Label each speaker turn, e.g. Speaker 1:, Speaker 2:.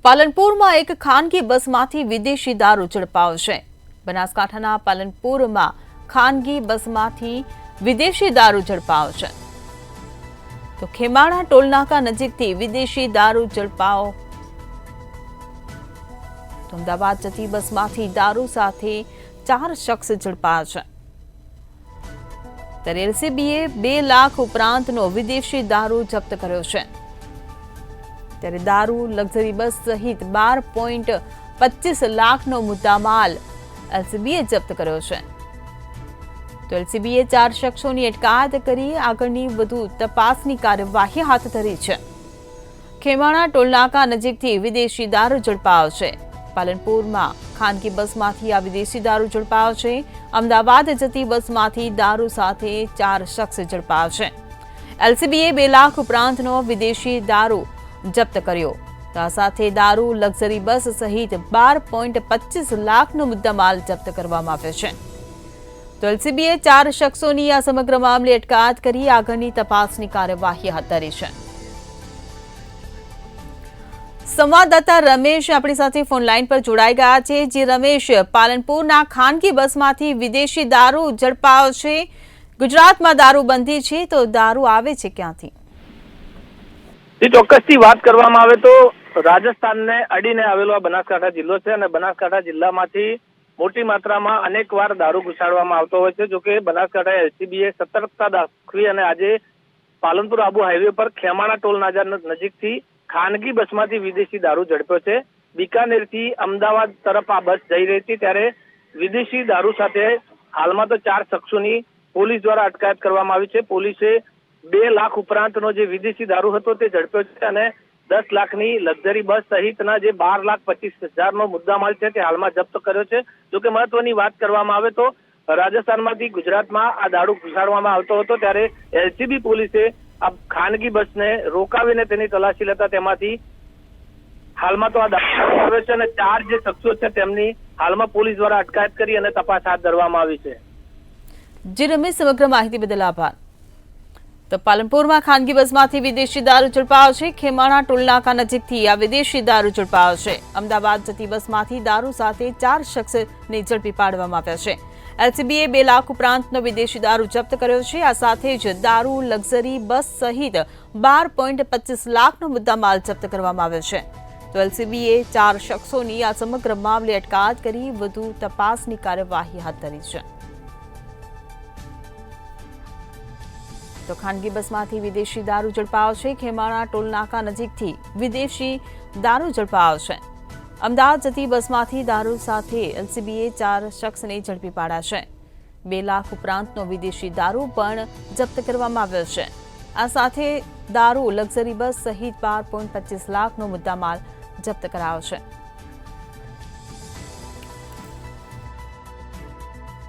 Speaker 1: પાલનપુરમાં એક ખાનગી બસમાંથી વિદેશી દારૂ ઝડપાયો છે। બનાસકાંઠાના પાલનપુરમાં ખાનગી બસમાંથી વિદેશી દારૂ ઝડપાયો છે। તો ખેમાણા ટોલનાકા નજીકથી વિદેશી દારૂ ઝડપાયો। અમદાવાદ જતી બસમાંથી દારૂ સાથે 4 શખ્સ ઝડપાયા છે। ત્યારે એલસીબીએ 2 લાખ ઉપરાંતનો વિદેશી દારૂ જપ્ત કર્યો છે। ત્યારે દારૂ, લક્ઝરી બસ સહિત 12.25 લાખનો મુદ્દામાલ એલસીબીએ જપ્ત કર્યો છે। તો એલસીબીએ 4 શખ્સોની અટકાયત કરી આગળની વધુ તપાસની કાર્યવાહી હાથ ધરી છે। ખેમાણા ટોલનાકા નજીકથી વિદેશી દારૂ ઝડપાયો છે। પાલનપુરમાં ખાનગી બસમાંથી આ વિદેશી દારૂ ઝડપાયો છે। અમદાવાદ જતી બસમાંથી દારૂ સાથે 4 શખ્સ ઝડપાયા છે। એલસીબીએ 2 લાખ ઉપરાંતનો વિદેશી દારૂ જપ્ત કર્યો। આ સાથે દારૂ, લક્ઝરી બસ સહિત 12.25 લાખનો મુદ્દામાલ જપ્ત કરવામાં આવ્યો છે। તો એલસીબીએ 4 શખ્સોની આ સમગ્ર મામલે અટકાયત કરી આગળની તપાસની કાર્યવાહી હાથ ધરી છે। સંવાદદાતા રમેશ આપણી સાથે ફોન લાઈન પર જોડાઈ ગયા છે। જે રમેશ, પાલનપુરના ખાનગી બસમાંથી વિદેશી દારૂ ઝડપાયો છે। ગુજરાતમાં દારૂબંધી છે, તો દારૂ આવે છે ક્યાંથી?
Speaker 2: ચોક્કસથી વાત કરવામાં આવે તો રાજસ્થાનને અડીને આવેલો આ બનાસકાંઠા જિલ્લો છે અને બનાસકાંઠા જિલ્લામાંથી મોટી માત્રામાં અનેકવાર દારૂ ઘુસાડવામાં આવતો હોય છે। જોકે બનાસકાંઠા એલસીબીએ સતર્કતા દાખવી અને આજે પાલનપુર આબુ હાઈવે પર ખેમાણા ટોલ નાકા નજીકથી ખાનગી બસમાંથી વિદેશી દારૂ ઝડપ્યો છે। બિકાનેરથી અમદાવાદ તરફ આ બસ જઈ રહી હતી, ત્યારે વિદેશી દારૂ સાથે હાલમાં તો 4 શખ્સોની પોલીસ દ્વારા અટકાયત કરવામાં આવી છે। પોલીસે 2 લાખ ઉપરાંતનો જે વિદેશી દારૂ હતો તે ઝડપ્યો છે અને 10 લાખની લક્ઝરી બસ સહિતના જે 12,25,000નો મુદ્દામાલ છે તે હાલમાં જપ્ત કર્યો છે। જોકે મહત્વની વાત કરવામાં આવે તો રાજસ્થાનમાંથી ગુજરાતમાં આ દારૂ ઘુસાડવામાં આવતો હતો, ત્યારે એલસીબી પોલીસે આ ખાનગી બસને રોકાવીને તેની તલાશી લેતા તેમાંથી હાલમાં તો આ દારૂ આવ્યો છે અને 4 જે શખ્સો છે તેમની હાલમાં પોલીસ દ્વારા અટકાયત કરી અને તપાસ હાથ ધરવામાં આવી છે।
Speaker 1: જી રમેશ, સમગ્ર માહિતી બદલ આભાર। તો પાલનપુરમાં ખાનગી બસમાંથી વિદેશી દારૂ ઝડપાયો છે। ખેમાણા ટોલનાકા નજીકથી આ વિદેશી દારૂ ઝડપાયો છે। અમદાવાદ જતી બસમાંથી દારૂ સાથે 4 શખ્સને ઝડપી પાડવામાં આવ્યા છે। એલસીબીએ 2 લાખ ઉપરાંતનો વિદેશી દારૂ જપ્ત કર્યો છે। આ સાથે જ દારૂ, લક્ઝરી બસ સહિત 12.25 લાખનો મુદ્દામાલ જપ્ત કરવામાં આવ્યો છે। તો એલસીબીએ 4 શખ્સોની આ સમગ્ર મામલે અટકાયત કરી વધુ તપાસની કાર્યવાહી હાથ ધરી છે। તો ખાનગી બસમાંથી વિદેશી દારૂ ઝડપાયો છે। ખેમાણા ટોલનાકા નજીકથી વિદેશી દારૂ ઝડપાયો છે। અમદાવાદ જતી બસમાંથી દારૂ સાથે એલસીબીએ 4 શખ્સને ઝડપી પાડ્યા છે। 2 લાખ ઉપરાંતનો વિદેશી દારૂ પણ જપ્ત કરવામાં આવ્યો છે। આ સાથે દારૂ, લક્ઝરી બસ સહિત 12.25 લાખનો મુદ્દામાલ જપ્ત કરાયો છે।